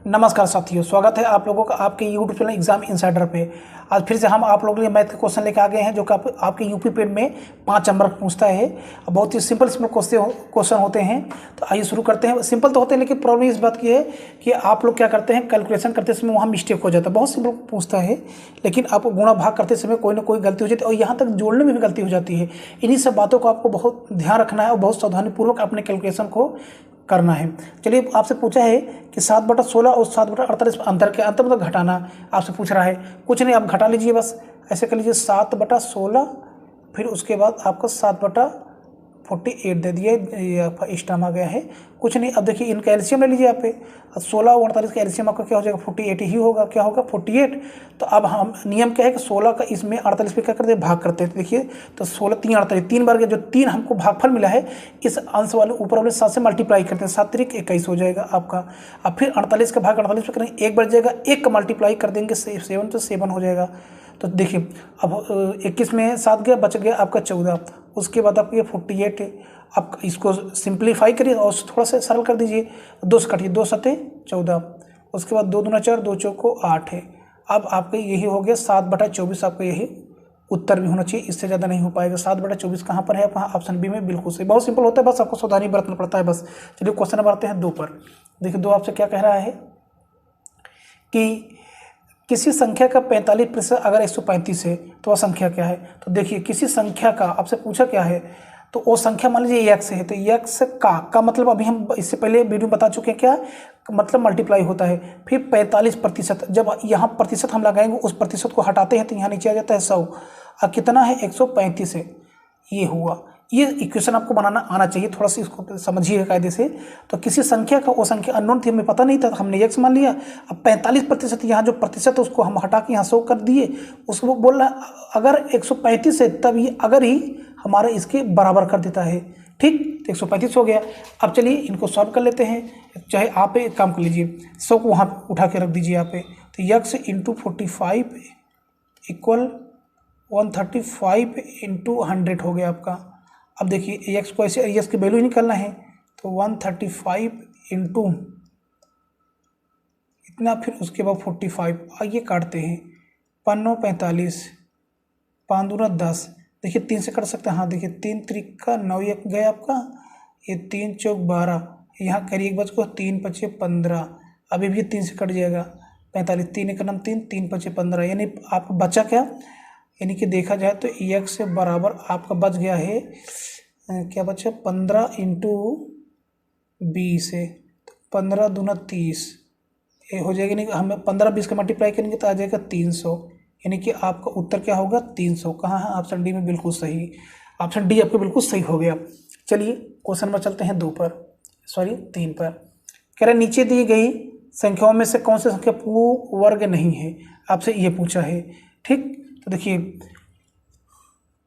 नमस्कार साथियों, स्वागत है आप लोगों का आपके यूट्यूब चैनल एग्जाम इनसाइडर पे। आज फिर से हम आप लोगों के लिए मैथ के क्वेश्चन लेकर आ गए हैं जो कि आपके यूपी पेड में 5 नंबर पूछता है। बहुत ही सिंपल क्वेश्चन होते हैं। तो आइए शुरू करते हैं। सिंपल तो होते हैं लेकिन प्रॉब्लम इस बात की है कि आप लोग क्या करते हैं, कैलकुलेशन करते समय वहाँ मिस्टेक हो जाता है। बहुत सिंपल पूछता है लेकिन आप गुणा भाग करते समय कोई ना कोई गलती हो जाती है और यहाँ तक जोड़ने में भी गलती हो जाती है। इन्हीं सब बातों को आपको बहुत ध्यान रखना है और बहुत सावधानीपूर्वक अपने कैलकुलेशन को करना है। चलिए, आपसे पूछा है कि 7/16 और 7/48 अंतर के अंतर मतलब घटाना आपसे पूछ रहा है। कुछ नहीं, आप घटा लीजिए, बस ऐसे कर लीजिए 7/16, फिर उसके बाद आपका 7/48 दे दिए, ये आपका इस टाइम आ गया है। कुछ नहीं, अब देखिए इनका एलसीएम ले लीजिए आप पे। 16 और 48 का एलसीएम आपका क्या हो जाएगा, 48 ही होगा। क्या होगा, 48। तो अब हम नियम क्या है कि 16 का इसमें 48 पे क्या करते हैं, भाग करते हैं। देखिए तो 16 3 48, 3 बार जो 3 हमको भागफल मिला है इस अंश वाले ऊपर वाले 7 से मल्टीप्लाई करते हैं, 7 त्रिक 21 हो जाएगा आपका। अब फिर 48 का भाग 48 पे करेंगे, 1 बढ़ जाएगा, 1 का मल्टीप्लाई कर देंगे 7 तो 7 हो जाएगा। तो देखिए अब 21 में 7 गया, बच गया आपका 14। उसके बाद आपका ये 48 है। आप इसको सिंप्लीफाई करिए और थोड़ा सा सरल कर दीजिए। 2 से काटिए, 2 7 14। उसके बाद 2 दूना 4, 2 चौको 8 है। अब आपका यही हो गया 7/24। आपका यही उत्तर भी होना चाहिए, इससे ज़्यादा नहीं हो पाएगा। 7/24 कहाँ पर है, वहाँ ऑप्शन बी में बिल्कुल सही। बहुत सिंपल होता है, बस आपको सावधानी बरतना पड़ता है बस। चलिए क्वेश्चन नंबर आते हैं 2 पर। देखिए 2 आपसे क्या कह रहा है कि किसी संख्या का 45% अगर 135 है तो वह संख्या क्या है। तो देखिए किसी संख्या का आपसे पूछा क्या है, तो वो संख्या मान लीजिए x है। तो x का मतलब अभी हम इससे पहले वीडियो बता चुके हैं, क्या मतलब मल्टीप्लाई होता है। फिर 45%, जब यहाँ प्रतिशत हम लगाएंगे उस प्रतिशत को हटाते हैं तो यहाँ नीचे आ जाता है 100। अब कितना है, 135 है। ये हुआ, ये इक्वेशन आपको बनाना आना चाहिए, थोड़ा सा इसको समझिए कायदे से। तो किसी संख्या का, वो संख्या अननोन थी, हमें पता नहीं था, हमने x मान लिया। अब 45%, यहाँ जो प्रतिशत है उसको हम हटा के यहाँ 100 कर दिए। उसको बोल रहा अगर 135 है तब ये अगर ही हमारे इसके बराबर कर देता है। ठीक, तो 135 हो गया। अब चलिए इनको सॉल्व कर लेते हैं। चाहे आप एक काम कर लीजिए, 100 को वहाँ उठा के रख दीजिए यहाँ पे। तो x × 45 = 135 × 100 हो गया आपका। अब देखिए x को ऐसे x की वैल्यू ही निकालना है, तो 135 इंटू इतना, फिर उसके बाद 45। आइए काटते हैं, 5 9 45, 5 दूना 10। देखिए 3 से कट सकते हैं, हाँ देखिए 3 त्रिका 9, एक गया आपका, ये 3 चौक 12, यहाँ करिए एक बच को 3 5 15। अभी भी 3 से कट जाएगा, 45, 3 1 9 3, 3 5 15, यानी आपका बचा क्या, यानी कि देखा जाए तो x से बराबर आपका बच गया है, क्या बचा, 15 इंटू 20 है। तो 15 दूना 30, ये हो जाएगा। नहीं, हमें 15 20 का मल्टीप्लाई करेंगे तो आ जाएगा 300, यानी कि आपका उत्तर क्या होगा, 300। कहाँ है, ऑप्शन डी में बिल्कुल सही। ऑप्शन डी आपका बिल्कुल सही हो गया। चलिए क्वेश्चन नंबर चलते हैं 2 पर, सॉरी 3 पर। कह रहे नीचे दी गई संख्याओं में से कौन सी संख्या पूर्ण वर्ग नहीं है, आपसे ये पूछा है। ठीक, तो देखिए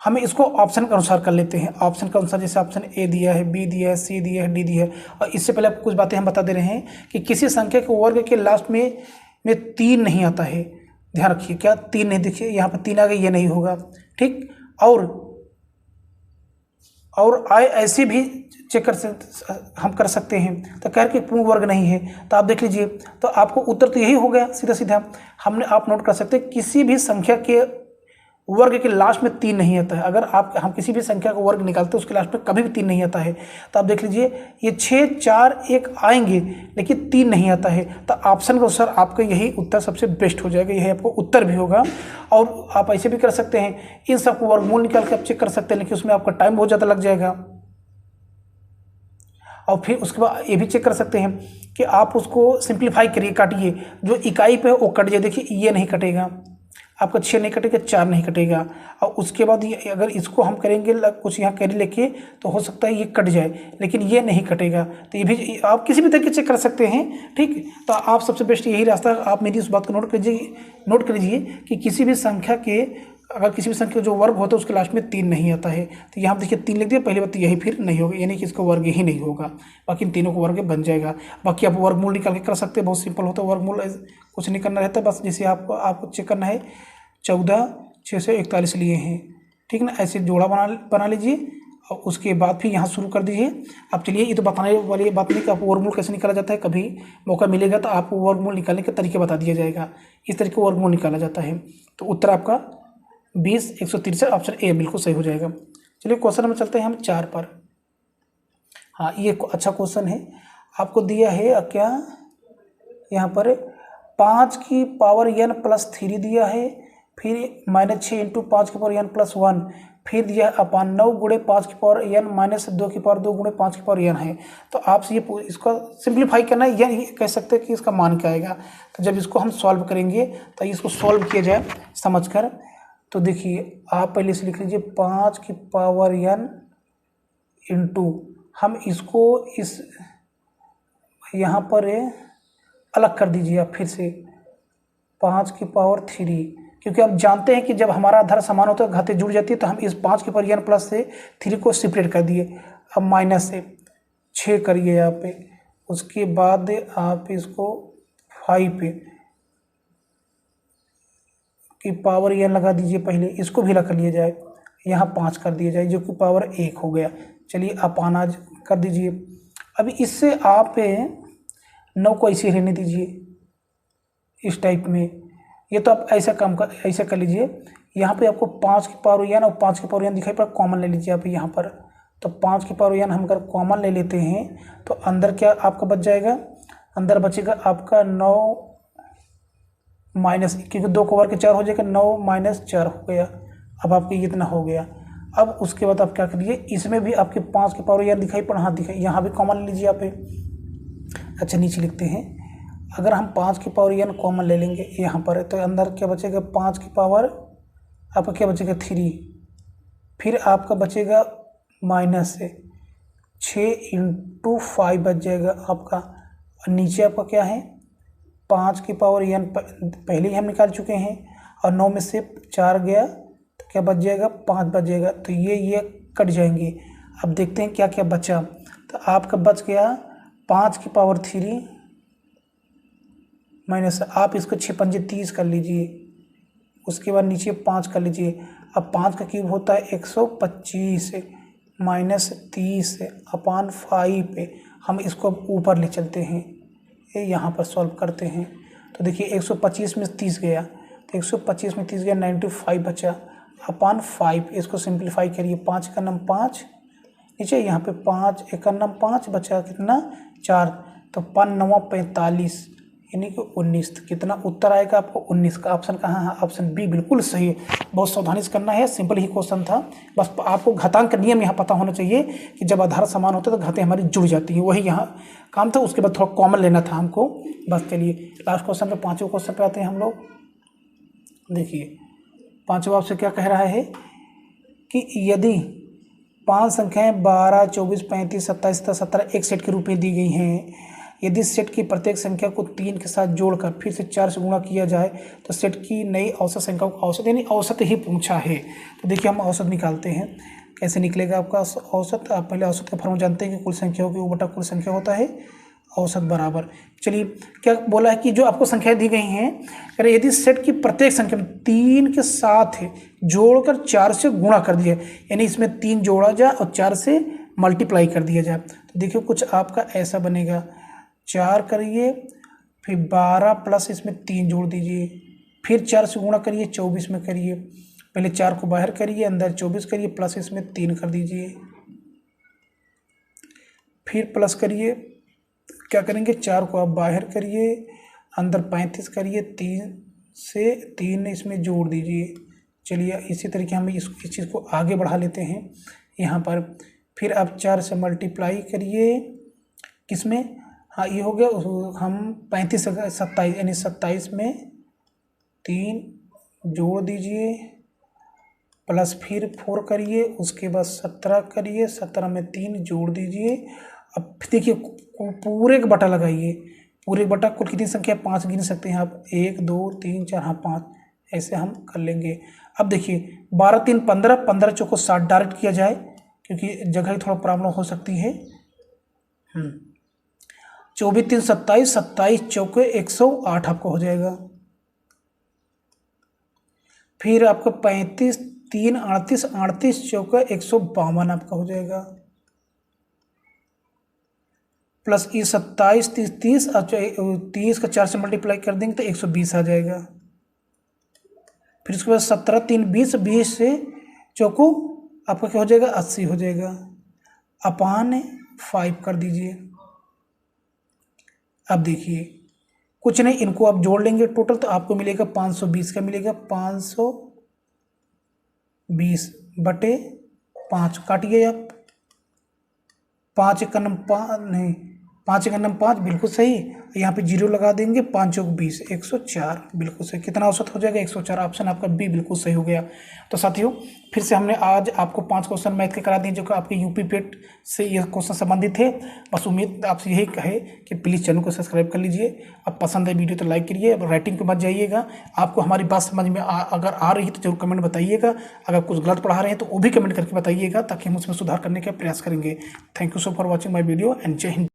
हमें इसको ऑप्शन के अनुसार कर लेते हैं। ऑप्शन के अनुसार जैसे ऑप्शन ए दिया है, बी दिया है, सी दिया है, डी दिया है। और इससे पहले आपको कुछ बातें हम बता दे रहे हैं कि किसी संख्या के वर्ग के लास्ट में 3 नहीं आता है। ध्यान रखिए, क्या 3 नहीं, देखिए यहाँ पर 3 आ गई, ये नहीं होगा। ठीक, और आए ऐसे भी चेक हम कर सकते हैं। तो कह रहे कि पूर्ण वर्ग नहीं है, तो आप देख लीजिए, तो आपको उत्तर तो यही हो गया सीधा सीधा। हमने, आप नोट कर सकते हैं, किसी भी संख्या के वर्ग के लास्ट में 3 नहीं आता है। अगर हम किसी भी संख्या का वर्ग निकालते हैं उसके लास्ट में कभी भी 3 नहीं आता है। तो आप देख लीजिए, ये 6 4 1 आएंगे लेकिन 3 नहीं आता है। तो ऑप्शन के अनुसार आपका यही उत्तर सबसे बेस्ट हो जाएगा, यही आपको उत्तर भी होगा। और आप ऐसे भी कर सकते हैं, इन सबको वर्गमूल निकाल के आप चेक कर सकते हैं, लेकिन उसमें आपका टाइम बहुत ज़्यादा लग जाएगा। और फिर उसके बाद ये भी चेक कर सकते हैं कि आप उसको सिंप्लीफाई करिए, काटिए, जो इकाई पे है वो कट जाए। देखिए ये नहीं कटेगा आपका, 6 नहीं कटेगा, 4 नहीं कटेगा। और उसके बाद ये अगर इसको हम करेंगे कुछ यहाँ कैरी लेके, तो हो सकता है ये कट जाए, लेकिन ये नहीं कटेगा। तो ये भी आप किसी भी तरीके से चेक कर सकते हैं। ठीक, तो आप सबसे बेस्ट यही रास्ता, आप मेरी उस बात को नोट कर लीजिए कि किसी भी संख्या के, अगर किसी भी संख्या जो वर्ग होता है उसके लास्ट में 3 नहीं आता है। तो यहाँ देखिए 3 लिख दिया, पहली बात तो यही फिर नहीं होगा, यानी कि इसका वर्ग ही नहीं होगा, बाकी इन तीनों को वर्ग बन जाएगा। बाकी आप वर्गमूल निकाल के कर सकते हैं, बहुत सिंपल होता है वर्गमूल, कुछ नहीं करना रहता, बस जैसे आपको चेक करना है। 14 6 से 41 लिए हैं, ठीक ना, ऐसे जोड़ा बना लीजिए और उसके बाद फिर यहाँ शुरू कर दीजिए। अब चलिए, ये तो बताने वाली बात नहीं कि आप वर्गमूल कैसे निकाला जाता है, कभी मौका मिलेगा तो आपको वर्गमूल निकालने के तरीके बता दिया जाएगा। इस तरीके वर्गमूल निकाला जाता है। तो उत्तर आपका 20 163 ऑप्शन ए बिल्कुल सही हो जाएगा। चलिए क्वेश्चन नंबर चलते हैं हम 4 पर। हाँ, ये अच्छा क्वेश्चन है। आपको दिया है क्या यहाँ पर 5 की पावर n प्लस 3 दिया है, फिर -6 इंटू 5 की पावर n प्लस 1, फिर दिया अपान 9 गुणे 5 की पावर n माइनस 2 की पावर 2 गुणे 5 की पावर n है। तो आपसे ये इसको सिंप्लीफाई करना है, या कह सकते हैं कि इसका मान क्या आएगा। तो जब इसको हम सॉल्व करेंगे तो इसको सॉल्व किया जाए समझकर। तो देखिए, आप पहले से लिख लीजिए 5 की पावर n इंटू, हम इसको इस यहाँ पर अलग कर दीजिए आप फिर से 5 की पावर 3, क्योंकि आप जानते हैं कि जब हमारा आधार समान होता है घातें जुड़ जाती है, तो हम इस 5 की पावर n प्लस से 3 को सेपरेट कर दिए। अब माइनस से 6 करिए यहाँ पे, उसके बाद आप इसको 5 पे की पावर n लगा दीजिए, पहले इसको भी लगा लिया जाए, यहाँ 5 कर दिया जाए जो कि पावर 1 हो गया। चलिए अपाना कर दीजिए। अभी इससे आप 9 को ऐसे रहने दीजिए इस टाइप में। ये तो आप ऐसा ऐसा कर लीजिए। यहाँ पे आपको 5 की पावर n और 5 की पावर n दिखाई पड़ा, कॉमन ले लीजिए आप यहाँ पर। तो 5 की पावर n हम अगर कॉमन ले लेते हैं तो अंदर क्या आपका बच जाएगा, अंदर बचेगा आपका 9 माइनस, क्योंकि 2 को वर्ग के 4 हो जाएगा, 9 माइनस 4 हो गया। अब आपके इतना हो गया। अब उसके बाद आप क्या करिए, इसमें भी आपके 5 की पावर n दिखाई पड़ा, हाँ दिखाई, यहाँ भी कॉमन ले लीजिए आप। अच्छा नीचे लिखते हैं, अगर हम 5 की पावर n कॉमन ले लेंगे यहाँ पर, तो अंदर क्या बचेगा 5 की पावर आपका क्या बचेगा 3, फिर आपका बचेगा माइनस से 6 इंटू 5 बच जाएगा आपका। और नीचे आपका क्या है 5 की पावर n पहले ही हम निकाल चुके हैं, और 9 में से 4 गया तो क्या बच जाएगा 5 बच जाएगा। तो ये कट जाएंगे। अब देखते हैं क्या क्या बचा। तो आपका बच गया 5 की पावर 3 माइनस, आप इसको 6 पंजे 30 कर लीजिए, उसके बाद नीचे 5 कर लीजिए। अब 5 का क्यूब होता है 125 माइनस 30 अपान 5 पे, हम इसको अब ऊपर ले चलते हैं, ये यहाँ पर सॉल्व करते हैं। तो देखिए 125 में 30 गया, तो 125 में 30 गया 95 बचा अपान 5। इसको सिंप्लीफाई करिए, 5 का नम 5 नीचे, यहाँ पे 5 एक नम 5 बचा कितना 4, तो 5 9 45 यानी कि 19। तो कितना उत्तर आएगा आपको 19 का। ऑप्शन कहाँ है, ऑप्शन बी बिल्कुल सही है। बहुत सावधानी से करना है, सिंपल ही क्वेश्चन था। बस आपको घातांक नियम यहाँ पता होना चाहिए कि जब आधार समान होते हैं तो घातें हमारी जुड़ जाती हैं, वही यहाँ काम था। उसके बाद थोड़ा कॉमन लेना था हमको बस। चलिए लास्ट क्वेश्चन पे, 5वें क्वेश्चन पे आते हैं हम लोग। देखिए 5वां आपसे क्या कह रहा है कि यदि 5 संख्याएं 12 24 35 27 तथा 17 एक सेट के रूप में दी गई हैं, यदि सेट की प्रत्येक संख्या को 3 के साथ जोड़कर फिर से 4 से गुणा किया जाए तो सेट की नई औसत संख्या को औसत, यानी औसत ही पूछा है। तो देखिए हम औसत निकालते हैं, कैसे निकलेगा आपका औसत। आप पहले औसत का फॉर्मूला जानते हैं कि कुल संख्या होगी वो बटा कुल संख्या होता है औसत बराबर। चलिए क्या बोला है कि जो आपको संख्याएं दी गई हैं, अरे यदि सेट की प्रत्येक संख्या 3 के साथ जोड़कर 4 से गुणा कर दिया, यानी इसमें 3 जोड़ा जाए और 4 से मल्टीप्लाई कर दिया जाए, तो देखिए कुछ आपका ऐसा बनेगा। 4 करिए, फिर 12 प्लस इसमें 3 जोड़ दीजिए, फिर 4 से गुणा करिए 24 में करिए, पहले 4 को बाहर करिए, अंदर 24 करिए, प्लस इसमें 3 कर दीजिए, फिर प्लस करिए, क्या करेंगे 4 को आप बाहर करिए, अंदर 35 करिए, 3 से 3 इसमें जोड़ दीजिए। चलिए इसी तरीके हम इस चीज़ को आगे बढ़ा लेते हैं यहाँ पर। फिर आप 4 से मल्टीप्लाई करिए, किसमें, हाँ ये हो गया, हम 35 से 27 यानी 27 में 3 जोड़ दीजिए, प्लस फिर 4 करिए, उसके बाद 17 करिए, 17 में 3 जोड़ दीजिए। अब देखिए पूरे का बटा लगाइए, पूरे बटा कुल कितनी संख्या 5 गिन सकते हैं आप, 1 2 3 4, हाँ 5, ऐसे हम कर लेंगे। अब देखिए 12 3 15, 15 चौको 60 डायरेक्ट किया जाए क्योंकि जगह की थोड़ा प्रॉब्लम हो सकती है। 24 3 27, 27 चौके 108 आपको हो जाएगा। फिर आपका 35 3 38 38 चौका 152 आपका हो जाएगा, प्लस ये 27 30 30 और 30 का 4 से मल्टीप्लाई कर देंगे तो 120 आ जाएगा। फिर उसके बाद 17 3 20 20 से चौको आपका क्या हो जाएगा 80 हो जाएगा, अपान 5 कर दीजिए। अब देखिए कुछ नहीं, इनको आप जोड़ लेंगे टोटल तो आपको मिलेगा 520 का मिलेगा, 520 बटे 5 काटिए आप, 5 1 5 नहीं 5 1 5 बिल्कुल सही, यहाँ पे जीरो लगा देंगे, 5 चौक 20 104 बिल्कुल सही। कितना औसत हो जाएगा 104, ऑप्शन आपका बी बिल्कुल सही हो गया। तो साथियों फिर से हमने आज आपको 5 क्वेश्चन मैथ के करा दिए जो कि आपके यूपी पेट से यह क्वेश्चन संबंधित थे। बस उम्मीद आपसे यही है कि प्लीज़ चैनल को सब्सक्राइब कर लीजिए। अब पसंद है वीडियो तो लाइक करिए, अब राइटिंग पे मत जाइएगा। आपको हमारी बात समझ में अगर आ रही है तो जरूर कमेंट बताइएगा, अगर कुछ गलत पढ़ा रहे हैं तो वो भी कमेंट करके बताइएगा ताकि हम उसमें सुधार करने का प्रयास करेंगे। Thank you so for watching my video and जय हिंद।